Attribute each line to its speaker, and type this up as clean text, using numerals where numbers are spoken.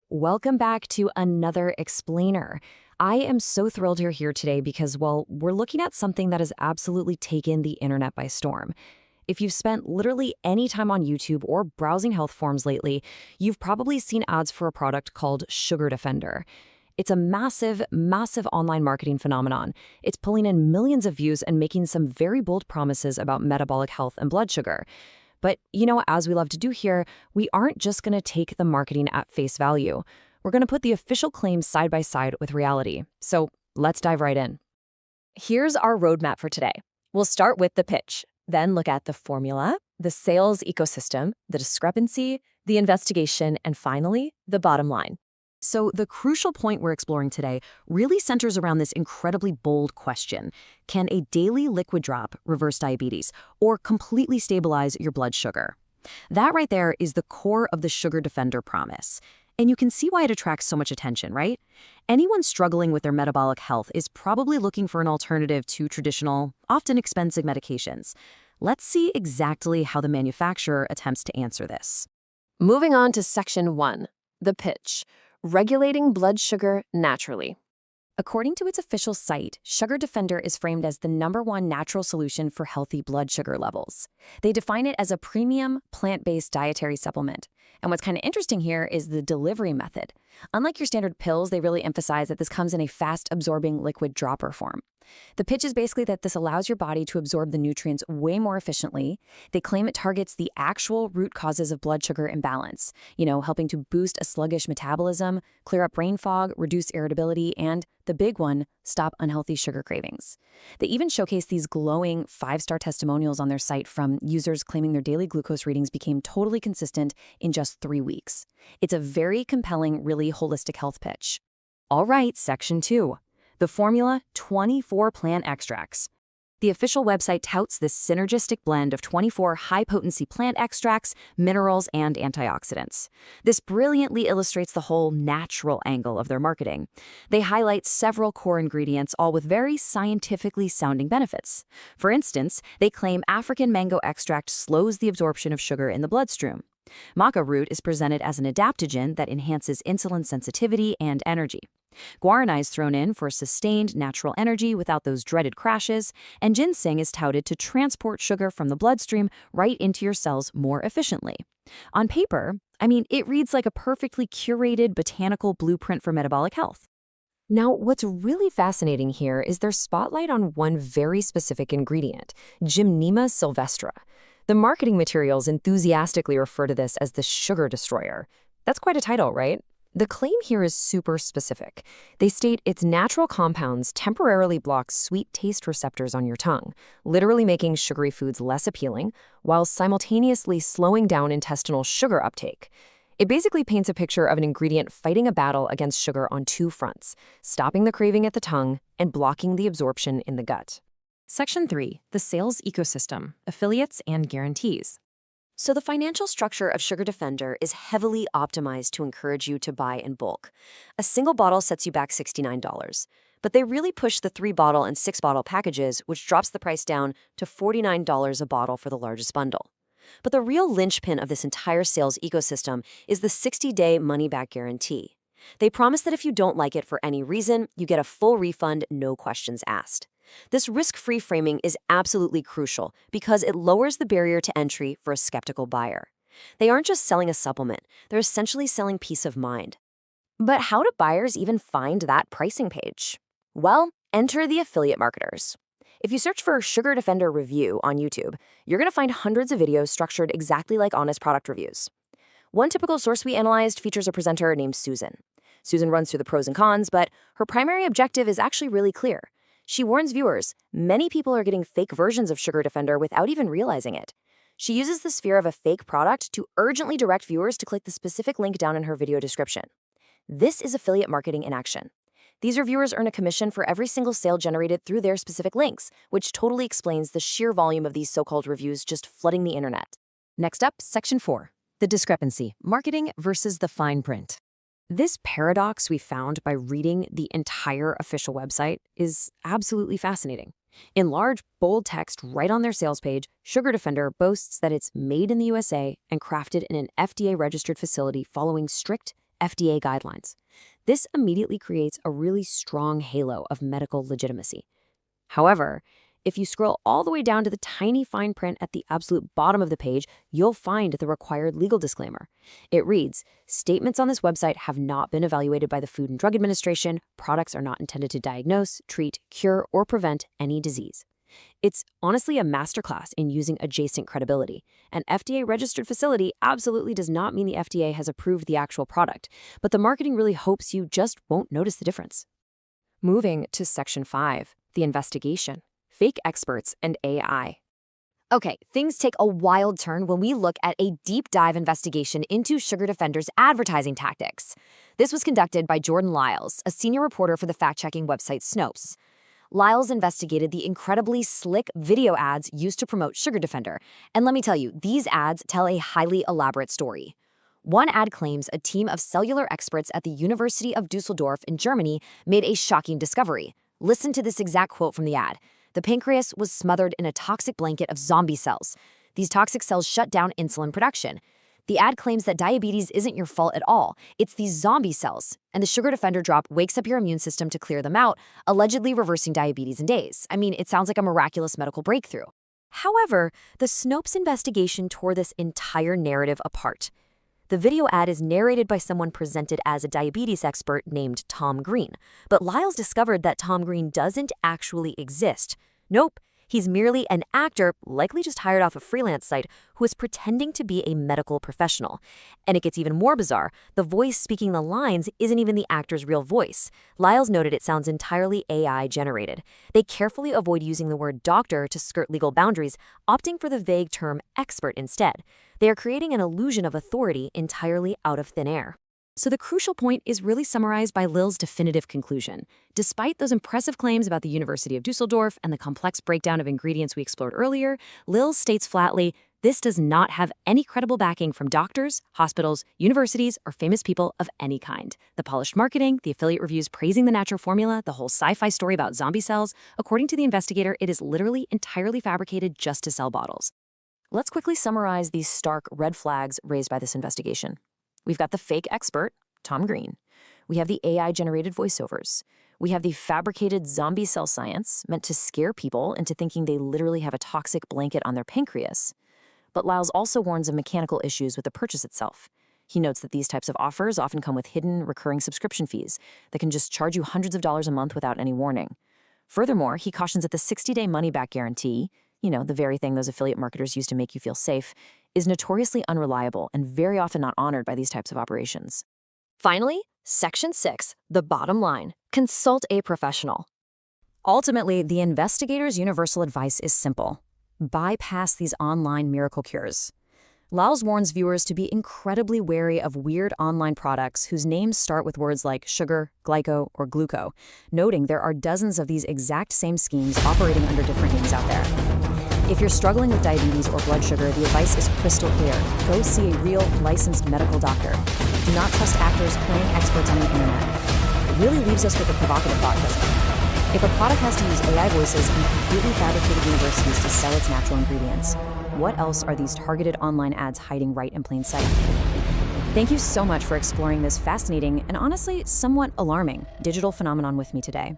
Speaker 1: Welcome back to another explainer. I am so thrilled you're here today because, well, we're looking at something that has absolutely taken the internet by storm. If you've spent literally any time on YouTube or browsing health forums lately, you've probably seen ads for a product called Sugar Defender. It's a massive, massive online marketing phenomenon. It's pulling in millions of views and making some very bold promises about metabolic health and blood sugar. But, as we love to do here, we aren't just going to take the marketing at face value. We're going to put the official claims side by side with reality. So let's dive right in. Here's our roadmap for today. We'll start with the pitch, then look at the formula, the sales ecosystem, the discrepancy, the investigation, and finally, the bottom line. So the crucial point we're exploring today really centers around this incredibly bold question. Can a daily liquid drop reverse diabetes or completely stabilize your blood sugar? That right there is the core of the Sugar Defender promise. And you can see why it attracts so much attention, right? Anyone struggling with their metabolic health is probably looking for an alternative to traditional, often expensive medications. Let's see exactly how the manufacturer attempts to answer this. Moving on to Section 1, the pitch. Regulating blood sugar naturally. According to its official site, Sugar Defender is framed as the #1 natural solution for healthy blood sugar levels. They define it as a premium, plant-based dietary supplement. And what's kind of interesting here is the delivery method. Unlike your standard pills, they really emphasize that this comes in a fast-absorbing liquid dropper form. The pitch is basically that this allows your body to absorb the nutrients way more efficiently. They claim it targets the actual root causes of blood sugar imbalance, helping to boost a sluggish metabolism, clear up brain fog, reduce irritability, and, the big one, stop unhealthy sugar cravings. They even showcase these glowing 5-star testimonials on their site from users claiming their daily glucose readings became totally consistent in just 3 weeks. It's a very compelling, really holistic health pitch. All right, Section 2. The formula, 24 plant extracts. The official website touts this synergistic blend of 24 high-potency plant extracts, minerals, and antioxidants. This brilliantly illustrates the whole natural angle of their marketing. They highlight several core ingredients, all with very scientifically sounding benefits. For instance, they claim African mango extract slows the absorption of sugar in the bloodstream. Maca Root is presented as an adaptogen that enhances insulin sensitivity and energy. Guarana is thrown in for sustained natural energy without those dreaded crashes, and ginseng is touted to transport sugar from the bloodstream right into your cells more efficiently. On paper, it reads like a perfectly curated botanical blueprint for metabolic health. Now, what's really fascinating here is their spotlight on one very specific ingredient, Gymnema Sylvestre. The marketing materials enthusiastically refer to this as the sugar destroyer. That's quite a title, right? The claim here is super specific. They state its natural compounds temporarily block sweet taste receptors on your tongue, literally making sugary foods less appealing, while simultaneously slowing down intestinal sugar uptake. It basically paints a picture of an ingredient fighting a battle against sugar on 2 fronts, stopping the craving at the tongue and blocking the absorption in the gut. Section 3, the sales ecosystem, affiliates and guarantees. So the financial structure of Sugar Defender is heavily optimized to encourage you to buy in bulk. A single bottle sets you back $69, but they really push the 3-bottle and 6-bottle packages, which drops the price down to $49 a bottle for the largest bundle. But the real linchpin of this entire sales ecosystem is the 60-day money-back guarantee. They promise that if you don't like it for any reason, you get a full refund, no questions asked. This risk-free framing is absolutely crucial because it lowers the barrier to entry for a skeptical buyer. They aren't just selling a supplement, they're essentially selling peace of mind. But how do buyers even find that pricing page? Well, enter the affiliate marketers. If you search for Sugar Defender review on YouTube, you're going to find hundreds of videos structured exactly like honest product reviews. One typical source we analyzed features a presenter named Susan. Susan runs through the pros and cons, but her primary objective is actually really clear. She warns viewers, many people are getting fake versions of Sugar Defender without even realizing it. She uses this fear of a fake product to urgently direct viewers to click the specific link down in her video description. This is affiliate marketing in action. These reviewers earn a commission for every single sale generated through their specific links, which totally explains the sheer volume of these so-called reviews just flooding the internet. Next up, Section 4, the discrepancy, marketing versus the fine print. This paradox we found by reading the entire official website is absolutely fascinating. In large, bold text right on their sales page, Sugar Defender boasts that it's made in the USA and crafted in an FDA-registered facility following strict FDA guidelines. This immediately creates a really strong halo of medical legitimacy. However, if you scroll all the way down to the tiny fine print at the absolute bottom of the page, you'll find the required legal disclaimer. It reads, "Statements on this website have not been evaluated by the Food and Drug Administration. Products are not intended to diagnose, treat, cure, or prevent any disease." It's honestly a masterclass in using adjacent credibility. An FDA-registered facility absolutely does not mean the FDA has approved the actual product, but the marketing really hopes you just won't notice the difference. Moving to Section 5, the investigation. Fake experts and AI.
Speaker 2: Okay, things take a wild turn when we look at a deep dive investigation into Sugar Defender's advertising tactics. This was conducted by Jordan Lyles, a senior reporter for the fact-checking website Snopes. Lyles investigated the incredibly slick video ads used to promote Sugar Defender, and let me tell you, these ads tell a highly elaborate story. One ad claims a team of cellular experts at the University of Düsseldorf in Germany made a shocking discovery. Listen to this exact quote from the ad. "The pancreas was smothered in a toxic blanket of zombie cells. These toxic cells shut down insulin production. The ad claims that diabetes isn't your fault at all. It's these zombie cells. And the Sugar Defender drop wakes up your immune system to clear them out, allegedly reversing diabetes in days." I mean, it sounds like a miraculous medical breakthrough. However, the Snopes investigation tore this entire narrative apart. The video ad is narrated by someone presented as a diabetes expert named Tom Green, but Lyles discovered that Tom Green doesn't actually exist. Nope, he's merely an actor, likely just hired off a freelance site, who is pretending to be a medical professional. And it gets even more bizarre. The voice speaking the lines isn't even the actor's real voice. Lyles noted it sounds entirely AI-generated. They carefully avoid using the word doctor to skirt legal boundaries, opting for the vague term expert instead. They are creating an illusion of authority entirely out of thin air. So the crucial point is really summarized by Lil's definitive conclusion. Despite those impressive claims about the University of Düsseldorf and the complex breakdown of ingredients we explored earlier, Lil states flatly, this does not have any credible backing from doctors, hospitals, universities, or famous people of any kind. The polished marketing, the affiliate reviews praising the natural formula, the whole sci-fi story about zombie cells, according to the investigator, it is literally entirely fabricated just to sell bottles. Let's quickly summarize these stark red flags raised by this investigation. We've got the fake expert, Tom Green. We have the AI-generated voiceovers. We have the fabricated zombie cell science meant to scare people into thinking they literally have a toxic blanket on their pancreas. But Lyles also warns of mechanical issues with the purchase itself. He notes that these types of offers often come with hidden, recurring subscription fees that can just charge you hundreds of dollars a month without any warning. Furthermore, he cautions that the 60-day money-back guarantee, the very thing those affiliate marketers use to make you feel safe, is notoriously unreliable and very often not honored by these types of operations. Finally, Section 6, the bottom line. Consult a professional. Ultimately, the investigator's universal advice is simple. Bypass these online miracle cures. Lyles warns viewers to be incredibly wary of weird online products whose names start with words like sugar, glyco, or gluco, noting there are dozens of these exact same schemes operating under different names out there. If you're struggling with diabetes or blood sugar, the advice is crystal clear. Go see a real, licensed medical doctor. Do not trust actors playing experts on the internet. It really leaves us with a provocative thought, doesn't it? If a product has to use AI voices and completely fabricated universities to sell its natural ingredients, what else are these targeted online ads hiding right in plain sight? Thank you so much for exploring this fascinating and honestly somewhat alarming digital phenomenon with me today.